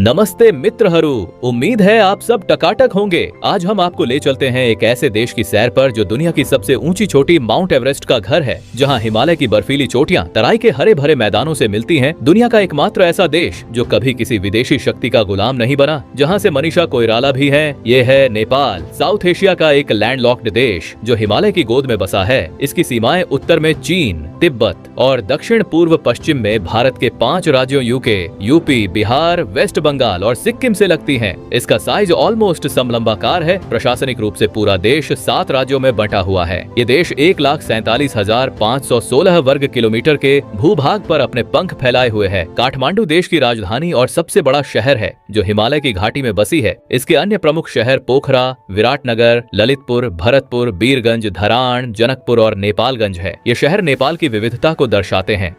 नमस्ते मित्रहरू, उम्मीद है आप सब टकाटक होंगे। आज हम आपको ले चलते हैं एक ऐसे देश की सैर पर जो दुनिया की सबसे ऊंची चोटी माउंट एवरेस्ट का घर है, जहां हिमालय की बर्फीली चोटियां तराई के हरे भरे मैदानों से मिलती हैं। दुनिया का एकमात्र ऐसा देश जो कभी किसी विदेशी शक्ति का गुलाम नहीं बना, जहां से मनीषा कोइराला भी है, ये है नेपाल। साउथ एशिया का एक लैंडलॉक्ड देश जो हिमालय की गोद में बसा है। इसकी सीमाएं उत्तर में चीन, तिब्बत और दक्षिण पूर्व पश्चिम में भारत के 5 राज्यों यूपी, बिहार, वेस्ट बंगाल और सिक्किम से लगती हैं। इसका साइज ऑलमोस्ट समलंबाकार है। प्रशासनिक रूप से पूरा देश 7 राज्यों में बंटा हुआ है। ये देश 1,47,516 वर्ग किलोमीटर के भूभाग पर अपने पंख फैलाए हुए है। काठमांडू देश की राजधानी और सबसे बड़ा शहर है जो हिमालय की घाटी में बसी है। इसके अन्य प्रमुख शहर पोखरा, विराटनगर, ललितपुर, भरतपुर, बीरगंज, धरान, जनकपुर और नेपालगंज है। ये शहर नेपाल की विविधता को दर्शाते हैं।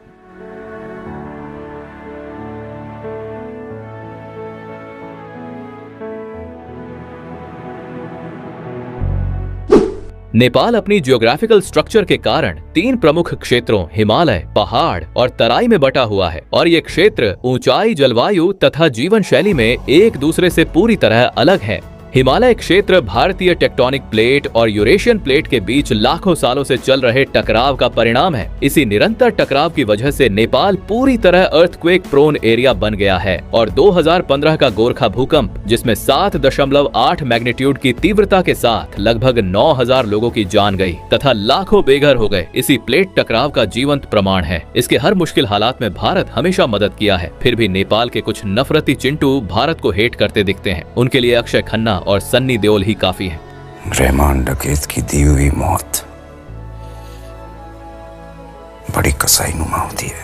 नेपाल अपनी जियोग्राफिकल स्ट्रक्चर के कारण 3 प्रमुख क्षेत्रों हिमालय, पहाड़ और तराई में बटा हुआ है और ये क्षेत्र ऊंचाई, जलवायु तथा जीवन शैली में एक दूसरे से पूरी तरह अलग है। हिमालय क्षेत्र भारतीय टेक्टोनिक प्लेट और यूरेशियन प्लेट के बीच लाखों सालों से चल रहे टकराव का परिणाम है। इसी निरंतर टकराव की वजह से नेपाल पूरी तरह अर्थक्वेक प्रोन एरिया बन गया है और 2015 का गोरखा भूकंप, जिसमें 7.8 मैग्नीट्यूड की तीव्रता के साथ लगभग 9,000 लोगों की जान गई तथा लाखों बेघर हो गए, इसी प्लेट टकराव का जीवंत प्रमाण है। इसके हर मुश्किल हालात में भारत हमेशा मदद किया है। फिर भी नेपाल के कुछ नफरती चिंटू भारत को हेट करते दिखते हैं। उनके लिए अक्षय खन्ना और सन्नी देओल ही काफी है। रहमान डकैत की दी हुई मौत बड़ी कसाईनुमा होती है।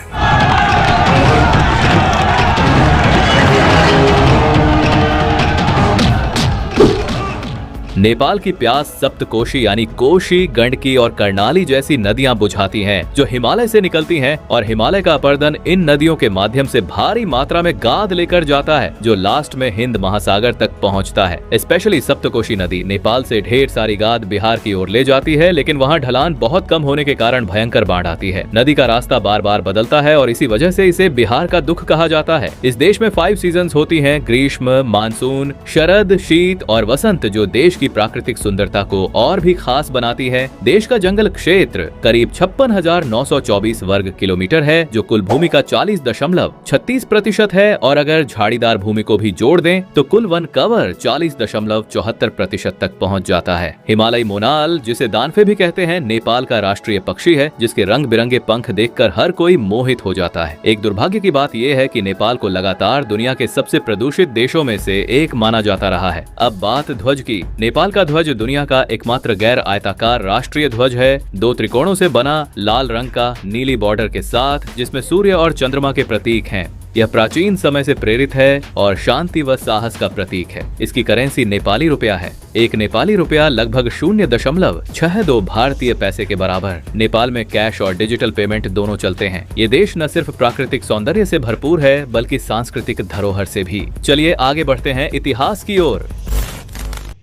नेपाल की प्यास सप्तकोशी यानी कोशी, गंडकी और कर्णाली जैसी नदियां बुझाती हैं, जो हिमालय से निकलती हैं और हिमालय का अपर्दन इन नदियों के माध्यम से भारी मात्रा में गाद लेकर जाता है, जो लास्ट में हिंद महासागर तक पहुंचता है। स्पेशली सप्तकोशी नदी नेपाल से ढेर सारी गाद बिहार की ओर ले जाती है, लेकिन वहां ढलान बहुत कम होने के कारण भयंकर बाढ़ आती है। नदी का रास्ता बार बार बदलता है और इसी वजह से इसे बिहार का दुख कहा जाता है। इस देश में 5 सीजन्स होती हैं, ग्रीष्म, मानसून, शरद, शीत और वसंत, जो देश की प्राकृतिक सुंदरता को और भी खास बनाती है। देश का जंगल क्षेत्र करीब 56,924 वर्ग किलोमीटर है, जो कुल भूमि का 40.36% है और अगर झाड़ीदार भूमि को भी जोड़ दें तो कुल वन कवर 40.74% तक पहुंच जाता है। हिमालयी मोनाल, जिसे दानफे भी कहते हैं, नेपाल का राष्ट्रीय पक्षी है, जिसके रंग बिरंगे पंख देखकर हर कोई मोहित हो जाता है। एक दुर्भाग्य की बात यह है कि नेपाल को लगातार दुनिया के सबसे प्रदूषित देशों में से एक माना जाता रहा है। अब बात ध्वज की। नेपाल का ध्वज दुनिया का एकमात्र गैर आयताकार राष्ट्रीय ध्वज है, 2 त्रिकोणों से बना, लाल रंग का, नीली बॉर्डर के साथ, जिसमें सूर्य और चंद्रमा के प्रतीक हैं। यह प्राचीन समय से प्रेरित है और शांति व साहस का प्रतीक है। इसकी करेंसी नेपाली रुपया है। एक नेपाली रुपया लगभग 0.62 भारतीय पैसे के बराबर। नेपाल में कैश और डिजिटल पेमेंट दोनों चलते हैं। ये देश न सिर्फ प्राकृतिक सौंदर्य से भरपूर है, बल्कि सांस्कृतिक धरोहर से भी। चलिए आगे बढ़ते हैं इतिहास की ओर।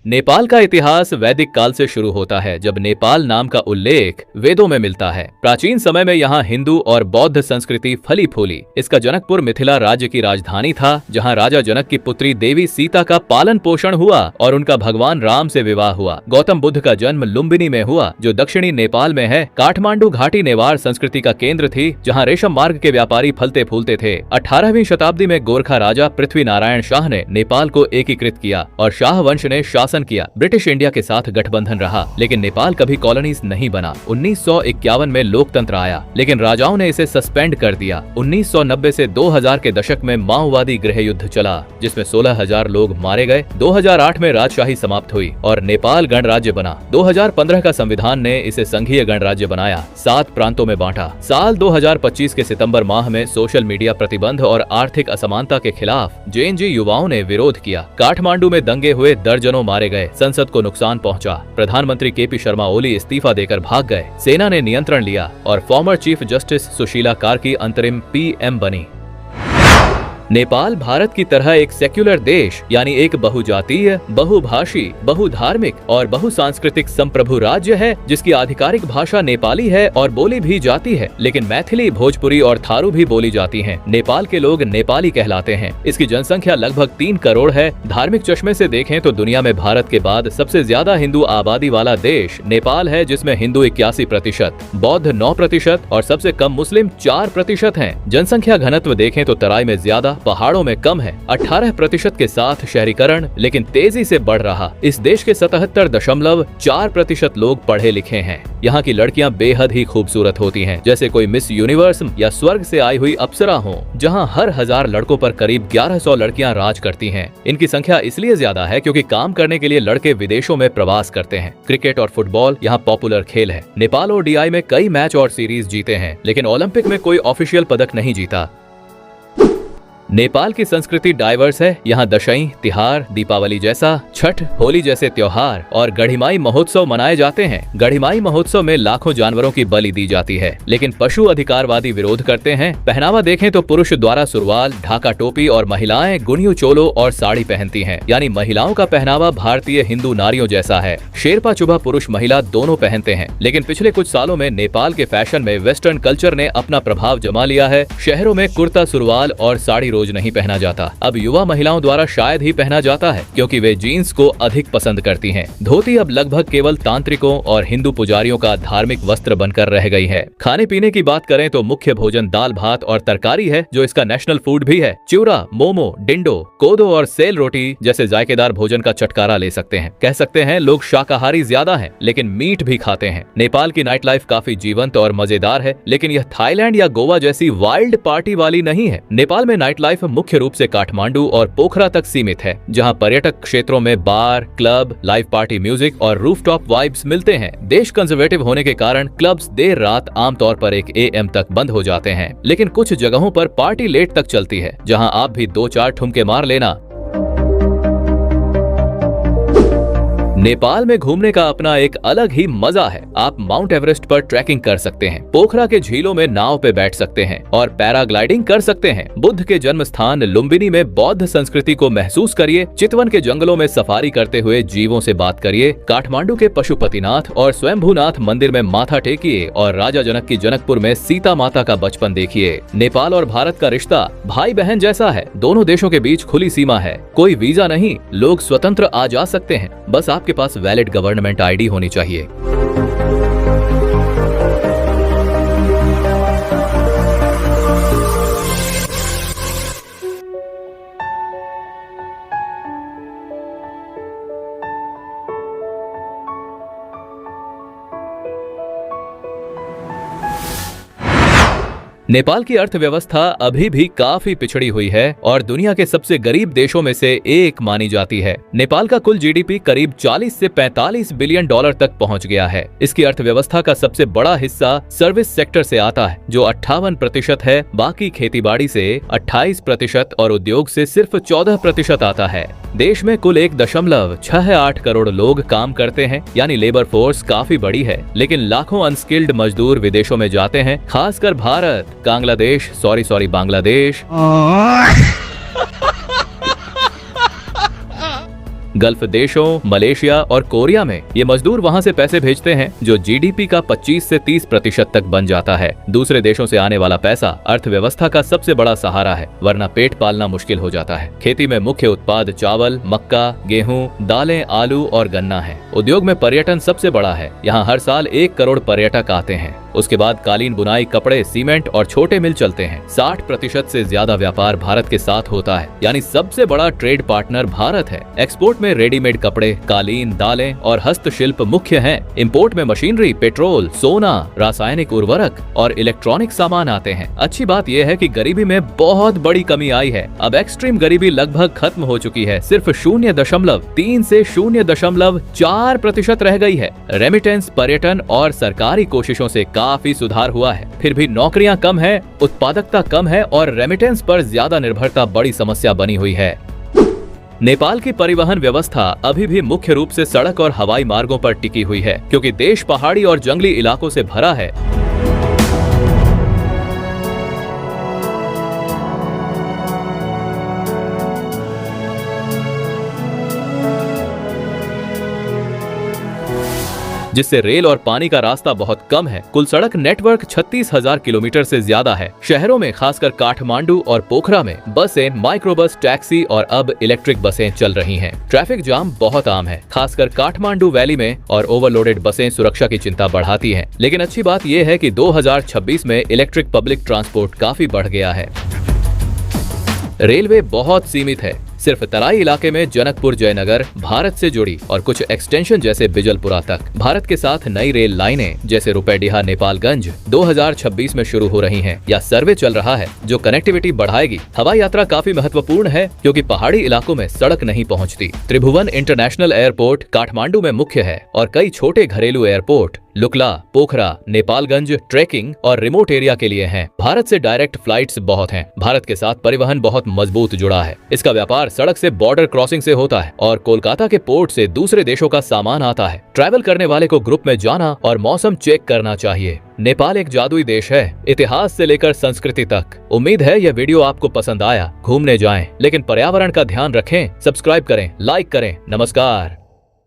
नेपाल का इतिहास वैदिक काल से शुरू होता है, जब नेपाल नाम का उल्लेख वेदों में मिलता है। प्राचीन समय में यहाँ हिंदू और बौद्ध संस्कृति फली फूली। इसका जनकपुर मिथिला राज्य की राजधानी था, जहाँ राजा जनक की पुत्री देवी सीता का पालन पोषण हुआ और उनका भगवान राम से विवाह हुआ। गौतम बुद्ध का जन्म लुम्बिनी में हुआ, जो दक्षिणी नेपाल में है। काठमांडू घाटी नेवार संस्कृति का केंद्र थी, जहाँ रेशम मार्ग के व्यापारी फलते फूलते थे। 18वीं शताब्दी में गोरखा राजा पृथ्वी नारायण शाह ने नेपाल को एकीकृत किया और शाह वंश ने शासन किया। ब्रिटिश इंडिया के साथ गठबंधन रहा, लेकिन नेपाल कभी कॉलोनीज नहीं बना। 1951 में लोकतंत्र आया, लेकिन राजाओं ने इसे सस्पेंड कर दिया। 1990 से 2000 के दशक में माओवादी गृह युद्ध चला, जिसमें 16,000 लोग मारे गए। 2008 में राजशाही समाप्त हुई और नेपाल गणराज्य बना। 2015 का संविधान ने इसे संघीय गणराज्य बनाया, 7 प्रांतों में बांटा। साल 2025 के सितंबर माह में सोशल मीडिया प्रतिबंध और आर्थिक असमानता के खिलाफ जेएनजी युवाओं ने विरोध किया। काठमांडू में दंगे हुए, दर्जनों मारे गए, संसद को नुकसान पहुंचा। प्रधानमंत्री केपी शर्मा ओली इस्तीफा देकर भाग गए। सेना ने नियंत्रण लिया और former chief justice Sushila Karki अंतरिम पीएम बनी। नेपाल भारत की तरह एक सेक्युलर देश यानी एक बहुजातीय, बहुभाषी, बहुधार्मिक और बहुसांस्कृतिक संप्रभु राज्य है, जिसकी आधिकारिक भाषा नेपाली है और बोली भी जाती है, लेकिन मैथिली, भोजपुरी और थारू भी बोली जाती हैं। नेपाल के लोग नेपाली कहलाते हैं। इसकी जनसंख्या लगभग 3 करोड़ है। धार्मिक चश्मे से देखें तो दुनिया में भारत के बाद सबसे ज्यादा हिंदू आबादी वाला देश नेपाल है, जिसमें हिंदू 81%, बौद्ध 9% और सबसे कम मुस्लिम 4% हैं। जनसंख्या घनत्व देखें तो तराई में ज्यादा, पहाड़ों में कम है। 18% के साथ शहरीकरण लेकिन तेजी से बढ़ रहा। इस देश के 77.4% लोग पढ़े लिखे हैं। यहाँ की लड़कियाँ बेहद ही खूबसूरत होती हैं, जैसे कोई मिस यूनिवर्स या स्वर्ग से आई हुई अप्सरा हो। जहाँ हर 1000 लड़कों पर करीब 1100 लड़कियाँ राज करती हैं। इनकी संख्या इसलिए ज्यादा है क्योंकि काम करने के लिए लड़के विदेशों में प्रवास करते हैं। क्रिकेट और फुटबॉल यहाँ पॉपुलर खेल है। नेपाल ODI में कई मैच और सीरीज जीते हैं, लेकिन ओलंपिक में कोई ऑफिशियल पदक नहीं जीता। नेपाल की संस्कृति डाइवर्स है। यहाँ दशईं, तिहार, दीपावली जैसा, छठ, होली जैसे त्योहार और गढ़िमाई महोत्सव मनाए जाते हैं। गढ़िमाई महोत्सव में लाखों जानवरों की बलि दी जाती है, लेकिन पशु अधिकारवादी विरोध करते हैं। पहनावा देखें तो पुरुष द्वारा सुरवाल, ढाका टोपी और महिलाएं गुनियो चोलो और साड़ी पहनती हैं। यानी महिलाओं का पहनावा भारतीय हिंदू नारियों जैसा है। शेरपा चुबा पुरुष महिला दोनों पहनते हैं, लेकिन पिछले कुछ सालों में नेपाल के फैशन में वेस्टर्न कल्चर ने अपना प्रभाव जमा लिया है। शहरों में कुर्ता, सुरवाल और साड़ी रोज नहीं पहना जाता। अब युवा महिलाओं द्वारा शायद ही पहना जाता है, क्योंकि वे जीन्स को अधिक पसंद करती हैं। धोती अब लगभग केवल तांत्रिकों और हिंदू पुजारियों का धार्मिक वस्त्र बनकर रह गई है। खाने पीने की बात करें तो मुख्य भोजन दाल भात और तरकारी है, जो इसका नेशनल फूड भी है। चिवरा, मोमो, डिंडो, कोदो और सेल रोटी जैसे जायकेदार भोजन का चटकारा ले सकते हैं। कह सकते हैं लोग शाकाहारी ज्यादा हैं, लेकिन मीट भी खाते हैं। नेपाल की नाइट लाइफ काफी जीवंत और मजेदार है, लेकिन यह थाईलैंड या गोवा जैसी वाइल्ड पार्टी वाली नहीं है। नेपाल में नाइट लाइफ मुख्य रूप से काठमांडू और पोखरा तक सीमित है, जहां पर्यटक क्षेत्रों में बार, क्लब, लाइव पार्टी म्यूजिक और रूफटॉप वाइब्स मिलते हैं। देश कंजर्वेटिव होने के कारण क्लब्स देर रात आमतौर पर 1 AM तक बंद हो जाते हैं, लेकिन कुछ जगहों पर पार्टी लेट तक चलती है, जहां आप भी 2-4 ठुमके मार लेना। नेपाल में घूमने का अपना एक अलग ही मजा है। आप माउंट एवरेस्ट पर ट्रैकिंग कर सकते हैं, पोखरा के झीलों में नाव पे बैठ सकते हैं और पैराग्लाइडिंग कर सकते हैं। बुद्ध के जन्म स्थान लुम्बिनी में बौद्ध संस्कृति को महसूस करिए। चितवन के जंगलों में सफारी करते हुए जीवों से बात करिए। काठमांडू के पशुपतिनाथ और स्वयंभूनाथ मंदिर में माथा टेकिए और राजा जनक की जनकपुर में सीता माता का बचपन देखिए। नेपाल और भारत का रिश्ता भाई बहन जैसा है। दोनों देशों के बीच खुली सीमा है, कोई वीजा नहीं, लोग स्वतंत्र आ जा सकते हैं। बस आपके पास वैलिड गवर्नमेंट ID होनी चाहिए। नेपाल की अर्थव्यवस्था अभी भी काफी पिछड़ी हुई है और दुनिया के सबसे गरीब देशों में से एक मानी जाती है। नेपाल का कुल GDP करीब 40 से 45 बिलियन डॉलर तक पहुंच गया है। इसकी अर्थव्यवस्था का सबसे बड़ा हिस्सा सर्विस सेक्टर से आता है, जो 58% है। बाकी खेतीबाड़ी से 28% और उद्योग से सिर्फ 14% आता है। देश में कुल 1.68 करोड़ लोग काम करते हैं, यानी लेबर फोर्स काफी बड़ी है, लेकिन लाखों अनस्किल्ड मजदूर विदेशों में जाते हैं, खासकर भारत, बांग्लादेश, गल्फ देशों, मलेशिया और कोरिया में ये मजदूर वहाँ से पैसे भेजते हैं, जो GDP का 25 से 30% तक बन जाता है। दूसरे देशों से आने वाला पैसा अर्थव्यवस्था का सबसे बड़ा सहारा है, वरना पेट पालना मुश्किल हो जाता है। खेती में मुख्य उत्पाद चावल, मक्का, गेहूं, दालें, आलू और गन्ना है। उद्योग में पर्यटन सबसे बड़ा है। यहाँ हर साल 1 करोड़ पर्यटक आते हैं। उसके बाद कालीन, बुनाई, कपड़े, सीमेंट और छोटे मिल चलते हैं। 60% से ज्यादा व्यापार भारत के साथ होता है, यानी सबसे बड़ा ट्रेड पार्टनर भारत है। एक्सपोर्ट में रेडीमेड कपड़े, कालीन, दालें और हस्तशिल्प मुख्य हैं। इंपोर्ट में मशीनरी, पेट्रोल, सोना, रासायनिक उर्वरक और इलेक्ट्रॉनिक सामान आते हैं। अच्छी बात यह है कि गरीबी में बहुत बड़ी कमी आई है। अब एक्सट्रीम गरीबी लगभग खत्म हो चुकी है। सिर्फ 0.3 से 0.4% रह गई है। रेमिटेंस, पर्यटन और सरकारी कोशिशों से काफी सुधार हुआ है। फिर भी नौकरियां कम है, उत्पादकता कम है और रेमिटेंस पर ज्यादा निर्भरता बड़ी समस्या बनी हुई है। नेपाल की परिवहन व्यवस्था अभी भी मुख्य रूप से सड़क और हवाई मार्गों पर टिकी हुई है, क्योंकि देश पहाड़ी और जंगली इलाकों से भरा है। जिससे रेल और पानी का रास्ता बहुत कम है। कुल सड़क नेटवर्क 36,000 किलोमीटर से ज्यादा है। शहरों में खासकर काठमांडू और पोखरा में बसें, माइक्रोबस, टैक्सी और अब इलेक्ट्रिक बसें चल रही हैं। ट्रैफिक जाम बहुत आम है, खासकर काठमांडू वैली में, और ओवरलोडेड बसें सुरक्षा की चिंता बढ़ाती हैं। लेकिन अच्छी बात यह है कि 2026 में इलेक्ट्रिक पब्लिक ट्रांसपोर्ट काफी बढ़ गया है। रेलवे बहुत सीमित है। सिर्फ तराई इलाके में जनकपुर जयनगर भारत से जुड़ी और कुछ एक्सटेंशन जैसे बिजलपुरा तक। भारत के साथ नई रेल लाइनें जैसे रुपेडीहा नेपालगंज 2026 में शुरू हो रही हैं या सर्वे चल रहा है जो कनेक्टिविटी बढ़ाएगी। हवाई यात्रा काफी महत्वपूर्ण है क्योंकि पहाड़ी इलाकों में सड़क नहीं पहुंचती। त्रिभुवन इंटरनेशनल एयरपोर्ट काठमांडू में मुख्य है और कई छोटे घरेलू एयरपोर्ट लुकला, पोखरा, नेपालगंज ट्रेकिंग और रिमोट एरिया के लिए हैं। भारत से डायरेक्ट फ्लाइट्स बहुत हैं। भारत के साथ परिवहन बहुत मजबूत जुड़ा है। इसका व्यापार सड़क से, बॉर्डर क्रॉसिंग से होता है और कोलकाता के पोर्ट से दूसरे देशों का सामान आता है। ट्रैवल करने वाले को ग्रुप में जाना और मौसम चेक करना चाहिए। नेपाल एक जादुई देश है, इतिहास से लेकर संस्कृति तक। उम्मीद है यह वीडियो आपको पसंद आया। घूमने जाएं, लेकिन पर्यावरण का ध्यान रखें। सब्सक्राइब करें, लाइक करें। नमस्कार।